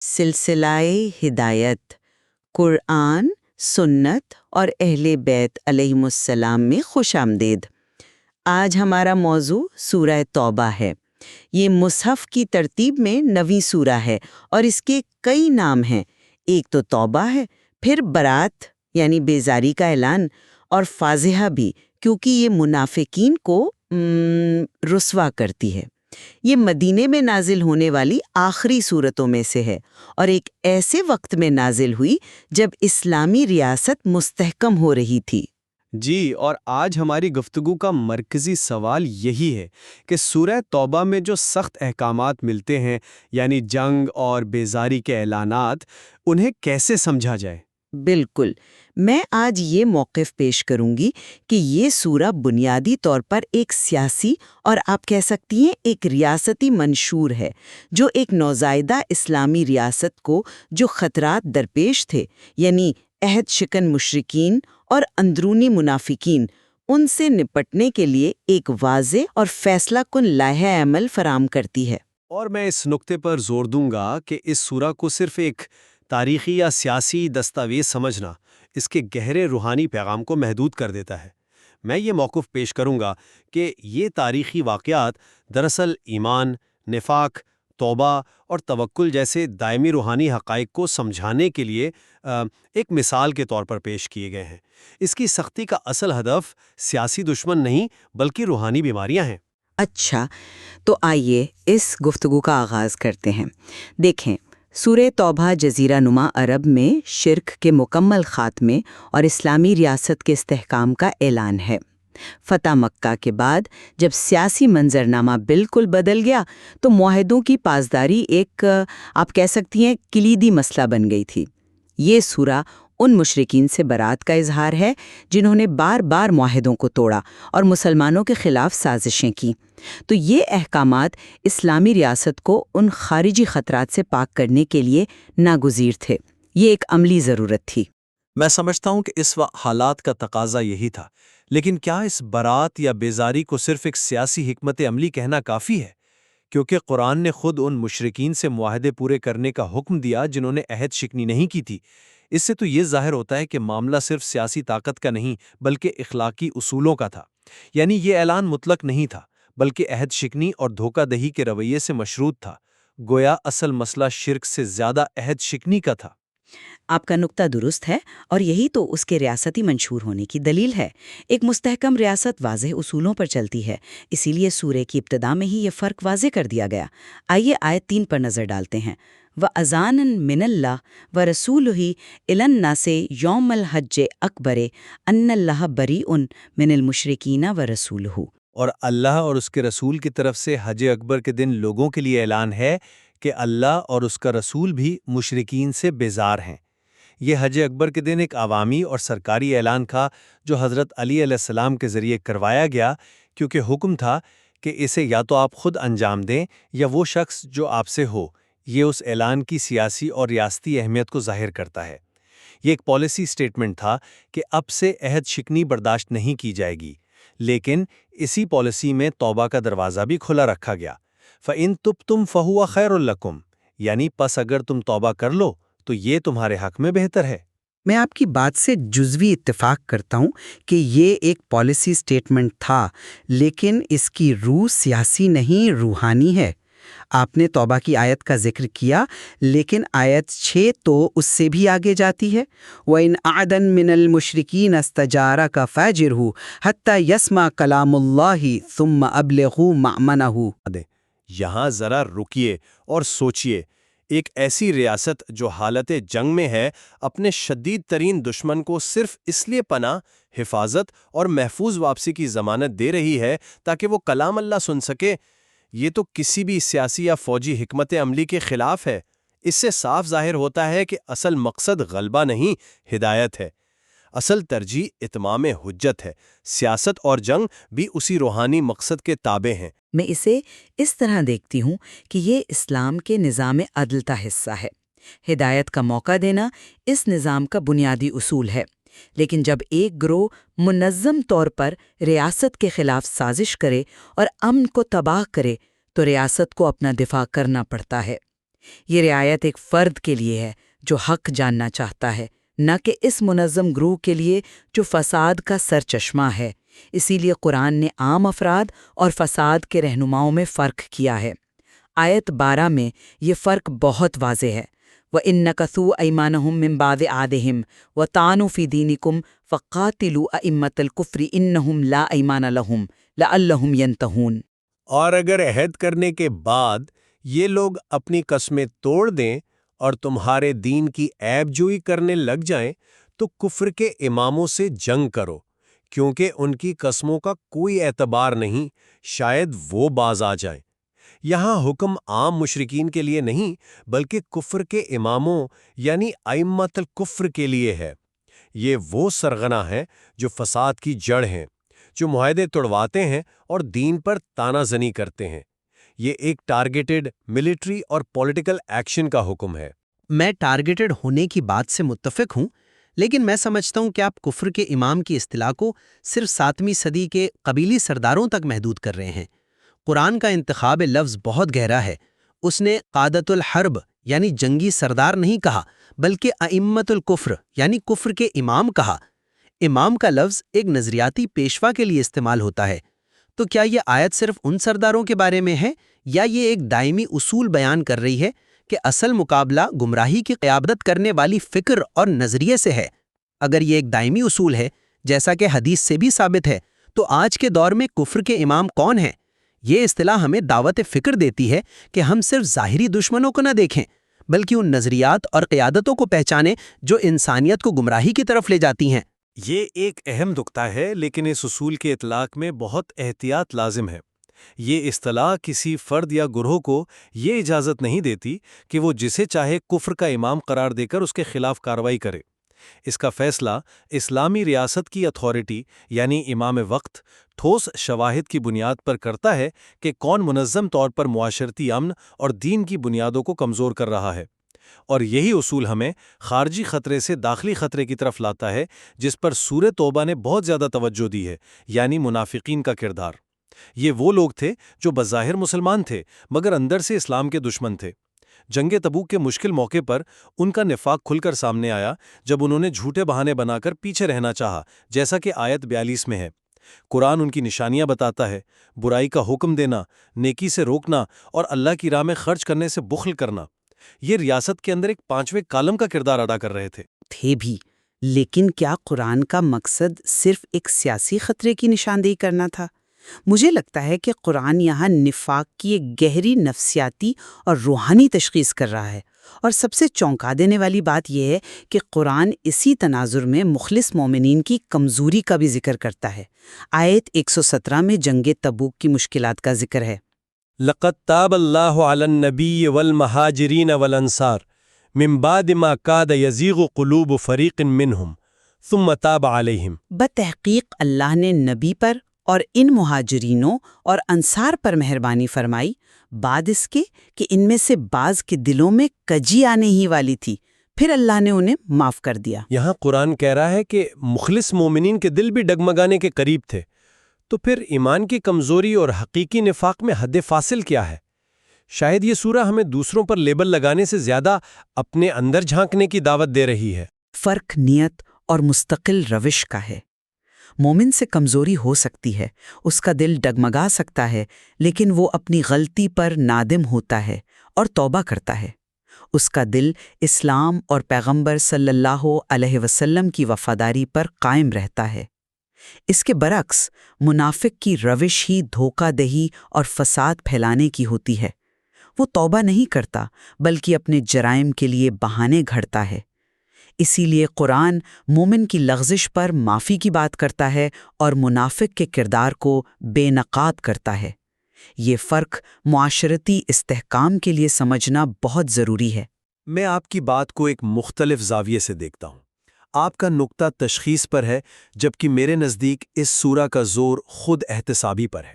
سلسلہ ہدایت قرآن، سنت اور اہل بیت علیہم السلام میں خوش آمدید۔ آج ہمارا موضوع سورہ توبہ ہے۔ یہ مصحف کی ترتیب میں 9ویں سورہ ہے اور اس کے کئی نام ہیں۔ ایک تو توبہ ہے، پھر برات یعنی بیزاری کا اعلان، اور فاضحہ بھی کیونکہ یہ منافقین کو رسوا کرتی ہے۔ یہ مدینے میں نازل ہونے والی آخری صورتوں میں سے ہے اور ایک ایسے وقت میں نازل ہوئی جب اسلامی ریاست مستحکم ہو رہی تھی۔ جی، اور آج ہماری گفتگو کا مرکزی سوال یہی ہے کہ سورہ توبہ میں جو سخت احکامات ملتے ہیں، یعنی جنگ اور بیزاری کے اعلانات، انہیں کیسے سمجھا جائے؟ بالکل، میں آج یہ موقف پیش کروں گی کہ یہ سورہ بنیادی طور پر ایک سیاسی اور آپ کہہ سکتی ہیں ایک ریاستی منشور ہے، جو ایک نوزائیدہ اسلامی ریاست کو جو خطرات درپیش تھے، یعنی عہد شکن مشرکین اور اندرونی منافقین، ان سے نپٹنے کے لیے ایک واضح اور فیصلہ کن لائحہ عمل فراہم کرتی ہے۔ اور میں اس نقطے پر زور دوں گا کہ اس سورہ کو صرف ایک تاریخی یا سیاسی دستاویز سمجھنا اس کے گہرے روحانی پیغام کو محدود کر دیتا ہے۔ میں یہ موقف پیش کروں گا کہ یہ تاریخی واقعات دراصل ایمان، نفاق، توبہ اور توکل جیسے دائمی روحانی حقائق کو سمجھانے کے لیے ایک مثال کے طور پر پیش کیے گئے ہیں۔ اس کی سختی کا اصل ہدف سیاسی دشمن نہیں بلکہ روحانی بیماریاں ہیں۔ اچھا، تو آئیے اس گفتگو کا آغاز کرتے ہیں۔ دیکھیں، سورہ توبہ جزیرہ نما عرب میں شرک کے مکمل خاتمے اور اسلامی ریاست کے استحکام کا اعلان ہے۔ فتح مکہ کے بعد جب سیاسی منظرنامہ بالکل بدل گیا تو معاہدوں کی پاسداری ایک آپ کہہ سکتی ہیں کلیدی مسئلہ بن گئی تھی۔ یہ سورہ ان مشرکین سے برات کا اظہار ہے جنہوں نے بار بار معاہدوں کو توڑا اور مسلمانوں کے خلاف سازشیں کیں۔ تو یہ احکامات اسلامی ریاست کو ان خارجی خطرات سے پاک کرنے کے لیے ناگزیر تھے۔ یہ ایک عملی ضرورت تھی۔ میں سمجھتا ہوں کہ اس وقت حالات کا تقاضا یہی تھا، لیکن کیا اس برات یا بیزاری کو صرف ایک سیاسی حکمت عملی کہنا کافی ہے؟ کیونکہ قرآن نے خود ان مشرکین سے معاہدے پورے کرنے کا حکم دیا جنہوں نے عہد شکنی نہیں کی تھی۔ اس سے تو یہ ظاہر ہوتا ہے کہ معاملہ صرف سیاسی طاقت کا نہیں بلکہ اخلاقی اصولوں کا تھا۔ یعنی یہ اعلان مطلق نہیں تھا بلکہ عہد شکنی اور دھوکہ دہی کے رویے سے مشروط تھا۔ گویا اصل مسئلہ شرک سے زیادہ عہد شکنی کا تھا۔ آپ کا نقطہ درست ہے اور یہی تو اس کے ریاستی منشور ہونے کی دلیل ہے۔ ایک مستحکم ریاست واضح اصولوں پر چلتی ہے، اسی لیے سورہ کی ابتدا میں ہی یہ فرق واضح کر دیا گیا۔ آئیے آیت 3 پر نظر ڈالتے ہیں۔ وَأَذَانًا مِّنَ اللَّهِ وَرَسُولِهِ إِلَى النَّاسِ يَوْمَ الْحَجِّ الْأَكْبَرِ أَنَّ اللَّهَ بَرِيءٌ مِّنَ الْمُشْرِكِينَ وَرَسُولُهُ۔ اور اللہ اور اس کے رسول کی طرف سے حج اکبر کے دن لوگوں کے لیے اعلان ہے کہ اللہ اور اس کا رسول بھی مشرکین سے بیزار ہیں۔ یہ حج اکبر کے دن ایک عوامی اور سرکاری اعلان تھا جو حضرت علی علیہ السلام کے ذریعے کروایا گیا، کیونکہ حکم تھا کہ اسے یا تو آپ خود انجام دیں یا وہ شخص جو آپ سے ہو۔ یہ اس اعلان کی سیاسی اور ریاستی اہمیت کو ظاہر کرتا ہے۔ یہ ایک پالیسی سٹیٹمنٹ تھا کہ اب سے عہد شکنی برداشت نہیں کی جائے گی، لیکن اسی پالیسی میں توبہ کا دروازہ بھی کھلا رکھا گیا۔ فَإِن تُبْتُمْ فَهُوَ خَيْرٌ لَكُمْ، یعنی پس اگر تم توبہ کر لو تو یہ تمہارے حق میں بہتر ہے۔ میں آپ کی بات سے جزوی اتفاق کرتا ہوں کہ یہ ایک پالیسی سٹیٹمنٹ تھا، لیکن اس کی روح سیاسی نہیں روحانی ہے۔ آپ نے توبہ کی آیت کا ذکر کیا، لیکن آیت 6 تو اس سے بھی آگے جاتی ہے۔ وَإِنْ أَحَدًا مِّنَ الْمُشْرِكِينَ اسْتَجَارَكَ فَأَجِرْهُ حَتَّى يَسْمَعَ كَلَامَ اللَّهِ ثُمَّ أَبْلِغْهُ مَأْمَنَهُ۔ یہاں ذرا رکیے اور سوچئے۔ ایک ایسی ریاست جو حالت جنگ میں ہے اپنے شدید ترین دشمن کو صرف اس لیے پناہ، حفاظت اور محفوظ واپسی کی ضمانت دے رہی ہے تاکہ وہ کلام اللہ سن سکے، یہ تو کسی بھی سیاسی یا فوجی حکمت عملی کے خلاف ہے۔ اس سے صاف ظاہر ہوتا ہے کہ اصل مقصد غلبہ نہیں، ہدایت ہے۔ اصل ترجیح اتمام حجت ہے۔ سیاست اور جنگ بھی اسی روحانی مقصد کے تابع ہیں۔ میں اسے اس طرح دیکھتی ہوں کہ یہ اسلام کے نظام عدل کا حصہ ہے۔ ہدایت کا موقع دینا اس نظام کا بنیادی اصول ہے، لیکن جب ایک گروہ منظم طور پر ریاست کے خلاف سازش کرے اور امن کو تباہ کرے تو ریاست کو اپنا دفاع کرنا پڑتا ہے۔ یہ رعایت ایک فرد کے لیے ہے جو حق جاننا چاہتا ہے، نہ کہ اس منظم گروہ کے لیے جو فساد کا سرچشمہ ہے۔ اسی لیے قرآن نے عام افراد اور فساد کے رہنماؤں میں فرق کیا ہے۔ آیت 12 میں یہ فرق بہت واضح ہے۔ وَإِن نَكَثُوا أَيْمَانَهُم مِّن بَعْدِ عَهْدِهِمْ وَطَعَنُوا فِي دِينِكُمْ فَقَاتِلُوا أَئِمَّةَ الْكُفْرِ إِنَّهُمْ لَا أَيْمَانَ لَهُمْ لَعَلَّهُمْ يَنْتَهُونَ۔ اور اگر عہد کرنے کے بعد یہ لوگ اپنی قسمیں توڑ دیں اور تمہارے دین کی عیب جوئی کرنے لگ جائیں تو کفر کے اماموں سے جنگ کرو، کیونکہ ان کی قسموں کا کوئی اعتبار نہیں، شاید وہ باز آ جائیں۔ یہاں حکم عام مشرکین کے لیے نہیں بلکہ کفر کے اماموں یعنی ائمۃ الکفر کے لیے ہے۔ یہ وہ سرغنہ ہیں جو فساد کی جڑ ہیں، جو معاہدے توڑواتے ہیں اور دین پر تانا زنی کرتے ہیں۔ یہ ایک ٹارگیٹڈ ملٹری اور پولیٹیکل ایکشن کا حکم ہے۔ میں ٹارگیٹڈ ہونے کی بات سے متفق ہوں، لیکن میں سمجھتا ہوں کہ آپ کفر کے امام کی اصطلاح کو صرف 7ویں صدی کے قبیلی سرداروں تک محدود کر رہے ہیں۔ قرآن کا انتخاب لفظ بہت گہرا ہے۔ اس نے قادت الحرب یعنی جنگی سردار نہیں کہا، بلکہ ائمۃ الکفر یعنی کفر کے امام کہا۔ امام کا لفظ ایک نظریاتی پیشوا کے لیے استعمال ہوتا ہے۔ تو کیا یہ آیت صرف ان سرداروں کے بارے میں ہے یا یہ ایک دائمی اصول بیان کر رہی ہے کہ اصل مقابلہ گمراہی کی قیادت کرنے والی فکر اور نظریے سے ہے؟ اگر یہ ایک دائمی اصول ہے، جیسا کہ حدیث سے بھی ثابت ہے، تو آج کے دور میں کفر کے امام کون ہیں؟ یہ اصطلاح ہمیں دعوت فکر دیتی ہے کہ ہم صرف ظاہری دشمنوں کو نہ دیکھیں، بلکہ ان نظریات اور قیادتوں کو پہچانیں جو انسانیت کو گمراہی کی طرف لے جاتی ہیں۔ یہ ایک اہم نقطہ ہے، لیکن اس اصول کے اطلاق میں بہت احتیاط لازم ہے۔ یہ اصطلاح کسی فرد یا گروہ کو یہ اجازت نہیں دیتی کہ وہ جسے چاہے کفر کا امام قرار دے کر اس کے خلاف کارروائی کرے۔ اس کا فیصلہ اسلامی ریاست کی اتھارٹی یعنی امام وقت ٹھوس شواہد کی بنیاد پر کرتا ہے کہ کون منظم طور پر معاشرتی امن اور دین کی بنیادوں کو کمزور کر رہا ہے۔ اور یہی اصول ہمیں خارجی خطرے سے داخلی خطرے کی طرف لاتا ہے، جس پر سورہ توبہ نے بہت زیادہ توجہ دی ہے، یعنی منافقین کا کردار۔ یہ وہ لوگ تھے جو بظاہر مسلمان تھے مگر اندر سے اسلام کے دشمن تھے۔ جنگ تبوک کے مشکل موقع پر ان کا نفاق کھل کر سامنے آیا جب انہوں نے جھوٹے بہانے بنا کر پیچھے رہنا چاہا، جیسا کہ آیت 42 میں ہے۔ قرآن ان کی نشانیاں بتاتا ہے: برائی کا حکم دینا، نیکی سے روکنا اور اللہ کی راہ میں خرچ کرنے سے بخل کرنا۔ یہ ریاست کے اندر ایک 5ویں کالم کا کردار ادا کر رہے تھے بھی، لیکن کیا قرآن کا مقصد صرف ایک سیاسی خطرے کی نشاندہی کرنا تھا؟ مجھے لگتا ہے کہ قرآن یہاں نفاق کی ایک گہری نفسیاتی اور روحانی تشخیص کر رہا ہے، اور سب سے چونکا دینے والی بات یہ ہے کہ قرآن اسی تناظر میں مخلص مومنین کی کمزوری کا بھی ذکر کرتا ہے۔ آیت 117 میں جنگ تبوک کی مشکلات کا ذکر ہے۔ لقد تاب اللہ علی النبی والمہاجرین والانصار من بعد ما کاد یزیغ قلوب فریق منہم ثم تاب علیہم۔ بتحقیق اللہ نے نبی پر اور ان مہاجرینوں اور انصار پر مہربانی فرمائی، بعد اس کے کہ ان میں سے بعض کے دلوں میں کجی آنے ہی والی تھی، پھر اللہ نے انہیں معاف کر دیا۔ یہاں قرآن کہہ رہا ہے کہ مخلص مومنین کے دل بھی ڈگمگانے کے قریب تھے، تو پھر ایمان کی کمزوری اور حقیقی نفاق میں حد فاصل کیا ہے؟ شاید یہ سورہ ہمیں دوسروں پر لیبل لگانے سے زیادہ اپنے اندر جھانکنے کی دعوت دے رہی ہے۔ فرق نیت اور مستقل روش کا ہے۔ مومن سے کمزوری ہو سکتی ہے، اس کا دل ڈگمگا سکتا ہے، لیکن وہ اپنی غلطی پر نادم ہوتا ہے اور توبہ کرتا ہے۔ اس کا دل اسلام اور پیغمبر صلی اللہ علیہ وسلم کی وفاداری پر قائم رہتا ہے۔ اس کے برعکس منافق کی روش ہی دھوکہ دہی اور فساد پھیلانے کی ہوتی ہے۔ وہ توبہ نہیں کرتا بلکہ اپنے جرائم کے لیے بہانے گھڑتا ہے۔ اسی لیے قرآن مومن کی لغزش پر معافی کی بات کرتا ہے اور منافق کے کردار کو بے نقاب کرتا ہے۔ یہ فرق معاشرتی استحکام کے لیے سمجھنا بہت ضروری ہے۔ میں آپ کی بات کو ایک مختلف زاویے سے دیکھتا ہوں۔ آپ کا نقطہ تشخیص پر ہے، جبکہ میرے نزدیک اس سورہ کا زور خود احتسابی پر ہے۔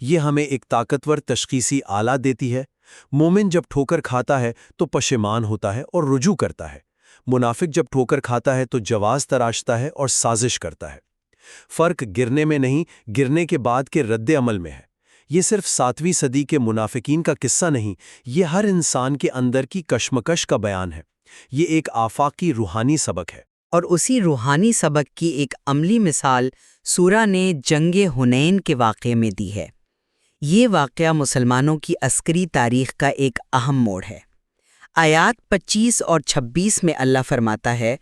یہ ہمیں ایک طاقتور تشخیصی آلہ دیتی ہے۔ مومن جب ٹھوکر کھاتا ہے تو پشیمان ہوتا ہے اور رجوع کرتا ہے۔ منافق جب ٹھوکر کھاتا ہے تو جواز تراشتا ہے اور سازش کرتا ہے۔ فرق گرنے میں نہیں، گرنے کے بعد کے رد عمل میں ہے۔ یہ صرف 7ویں صدی کے منافقین کا قصہ نہیں، یہ ہر انسان کے اندر کی کشمکش کا بیان ہے۔ یہ ایک آفاقی روحانی سبق ہے۔ اور اسی روحانی سبق کی ایک عملی مثال سورہ نے جنگ حنین کے واقعے میں دی ہے۔ یہ واقعہ مسلمانوں کی عسکری تاریخ کا ایک اہم موڑ ہے۔ آیات 25 اور 26 میں اللہ فرماتا ہے،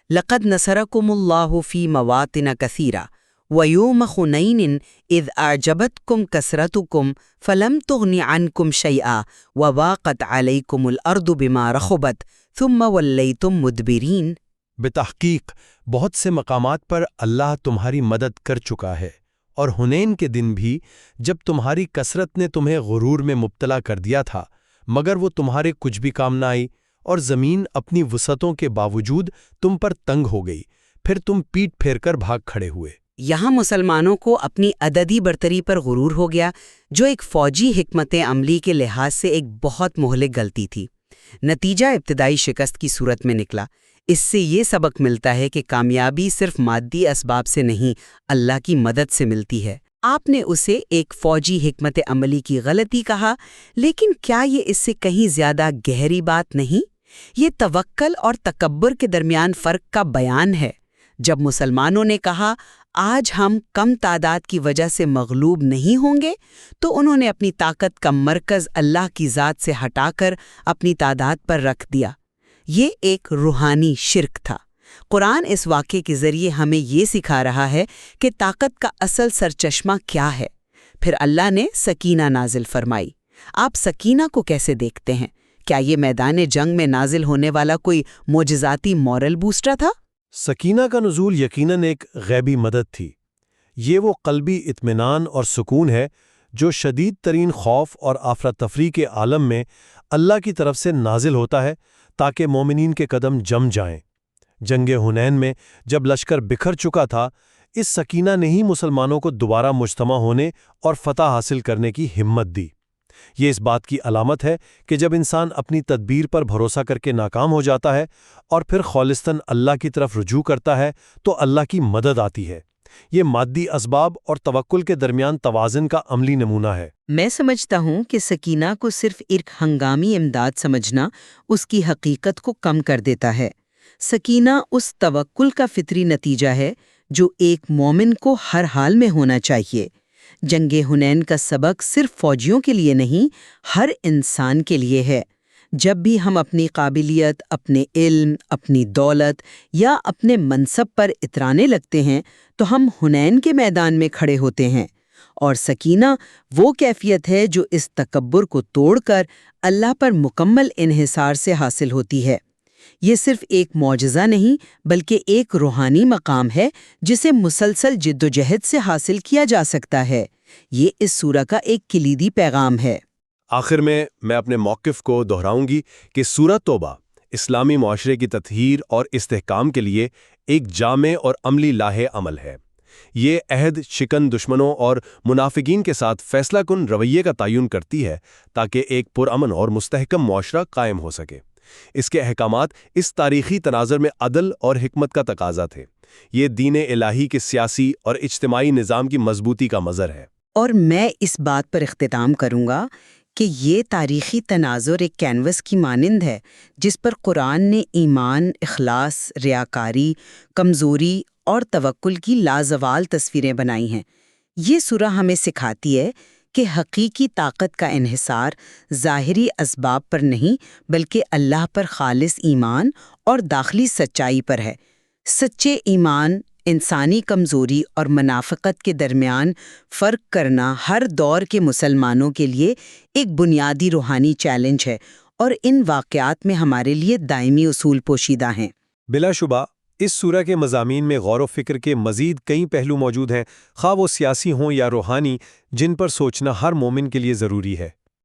لَقَدْ نَصَرَكُمُ اللَّهُ فِي مَوَاطِنَ كَثِيرَةٍ وَيَوْمَ حُنَيْنٍ إِذْ أَعْجَبَتْكُمْ كَثْرَتُكُمْ فَلَمْ تُغْنِ عَنْكُمْ شَيْئًا وَضَاقَتْ عَلَيْكُمُ الْأَرْضُ بِمَا رَحُبَتْ ثُمَّ وَلَّيْتُمْ مُدْبِرِينَ۔ بتحقیق بہت سے مقامات پر اللہ تمہاری مدد کر چکا ہے، اور حنین کے دن بھی جب تمہاری کثرت نے تمہیں غرور میں مبتلا کر دیا تھا، مگر وہ تمہارے کچھ بھی کام نہ آئی، اور زمین اپنی وسعتوں کے باوجود تم پر تنگ ہو گئی، پھر تم پیٹ پھیر کر بھاگ کھڑے ہوئے۔ یہاں مسلمانوں کو اپنی عددی برتری پر غرور ہو گیا، جو ایک فوجی حکمت عملی کے لحاظ سے ایک بہت مہلک غلطی تھی۔ نتیجہ ابتدائی شکست کی صورت میں نکلا۔ اس سے یہ سبق ملتا ہے کہ کامیابی صرف مادی اسباب سے نہیں، اللہ کی مدد سے ملتی ہے۔ آپ نے اسے ایک فوجی حکمت عملی کی غلطی کہا، لیکن کیا یہ اس سے کہیں زیادہ گہری بات نہیں؟ یہ توکل اور تکبر کے درمیان فرق کا بیان ہے۔ جب مسلمانوں نے کہا آج ہم کم تعداد کی وجہ سے مغلوب نہیں ہوں گے، تو انہوں نے اپنی طاقت کا مرکز اللہ کی ذات سے ہٹا کر اپنی تعداد پر رکھ دیا۔ یہ ایک روحانی شرک تھا۔ قرآن اس واقعے کے ذریعے ہمیں یہ سکھا رہا ہے کہ طاقت کا اصل سرچشمہ کیا ہے۔ پھر اللہ نے سکینہ نازل فرمائی۔ آپ سکینہ کو کیسے دیکھتے ہیں؟ کیا یہ میدان جنگ میں نازل ہونے والا کوئی معجزاتی مورل بوسٹر تھا؟ سکینہ کا نزول یقیناً ایک غیبی مدد تھی۔ یہ وہ قلبی اطمینان اور سکون ہے جو شدید ترین خوف اور افراتفری کے عالم میں اللہ کی طرف سے نازل ہوتا ہے تاکہ مومنین کے قدم جم جائیں۔ جنگ حنین میں جب لشکر بکھر چکا تھا، اس سکینہ نے ہی مسلمانوں کو دوبارہ مجتمع ہونے اور فتح حاصل کرنے کی ہمت دی۔ یہ اس بات کی علامت ہے کہ جب انسان اپنی تدبیر پر بھروسہ کر کے ناکام ہو جاتا ہے اور پھر خالصتاً اللہ کی طرف رجوع کرتا ہے تو اللہ کی مدد آتی ہے۔ یہ مادی اسباب اور توکل کے درمیان توازن کا عملی نمونہ ہے۔ میں سمجھتا ہوں کہ سکینہ کو صرف ایک ہنگامی امداد سمجھنا اس کی حقیقت کو کم کر دیتا ہے۔ سکینہ اس توکل کا فطری نتیجہ ہے جو ایک مومن کو ہر حال میں ہونا چاہیے۔ جنگ حنین کا سبق صرف فوجیوں کے لیے نہیں، ہر انسان کے لیے ہے۔ جب بھی ہم اپنی قابلیت، اپنے علم، اپنی دولت یا اپنے منصب پر اترانے لگتے ہیں تو ہم حنین کے میدان میں کھڑے ہوتے ہیں، اور سکینہ وہ کیفیت ہے جو اس تکبر کو توڑ کر اللہ پر مکمل انحصار سے حاصل ہوتی ہے۔ یہ صرف ایک معجزہ نہیں بلکہ ایک روحانی مقام ہے جسے مسلسل جد و جہد سے حاصل کیا جا سکتا ہے۔ یہ اس سورہ کا ایک کلیدی پیغام ہے۔ آخر میں اپنے موقف کو دہراؤں گی کہ سورہ توبہ اسلامی معاشرے کی تطہیر اور استحکام کے لیے ایک جامع اور عملی لاہ عمل ہے۔ یہ عہد شکن دشمنوں اور منافقین کے ساتھ فیصلہ کن رویے کا تعین کرتی ہے تاکہ ایک پرامن اور مستحکم معاشرہ قائم ہو سکے۔ اس کے احکامات اس تاریخی تناظر میں عدل اور حکمت کا تقاضا تھے۔ یہ دین الہی کے سیاسی اور اجتماعی نظام کی مضبوطی کا مظہر ہے۔ اور میں اس بات پر اختتام کروں گا کہ یہ تاریخی تناظر ایک کینوس کی مانند ہے جس پر قرآن نے ایمان، اخلاص، ریاکاری، کمزوری اور توکل کی لازوال تصویریں بنائی ہیں۔ یہ سورہ ہمیں سکھاتی ہے کہ حقیقی طاقت کا انحصار ظاہری اسباب پر نہیں بلکہ اللہ پر خالص ایمان اور داخلی سچائی پر ہے۔ سچے ایمان، انسانی کمزوری اور منافقت کے درمیان فرق کرنا ہر دور کے مسلمانوں کے لیے ایک بنیادی روحانی چیلنج ہے، اور ان واقعات میں ہمارے لیے دائمی اصول پوشیدہ ہیں۔ بلا شبہ اس سورہ کے مضامین میں غور و فکر کے مزید کئی پہلو موجود ہیں، خواہ وہ سیاسی ہوں یا روحانی، جن پر سوچنا ہر مومن کے لیے ضروری ہے۔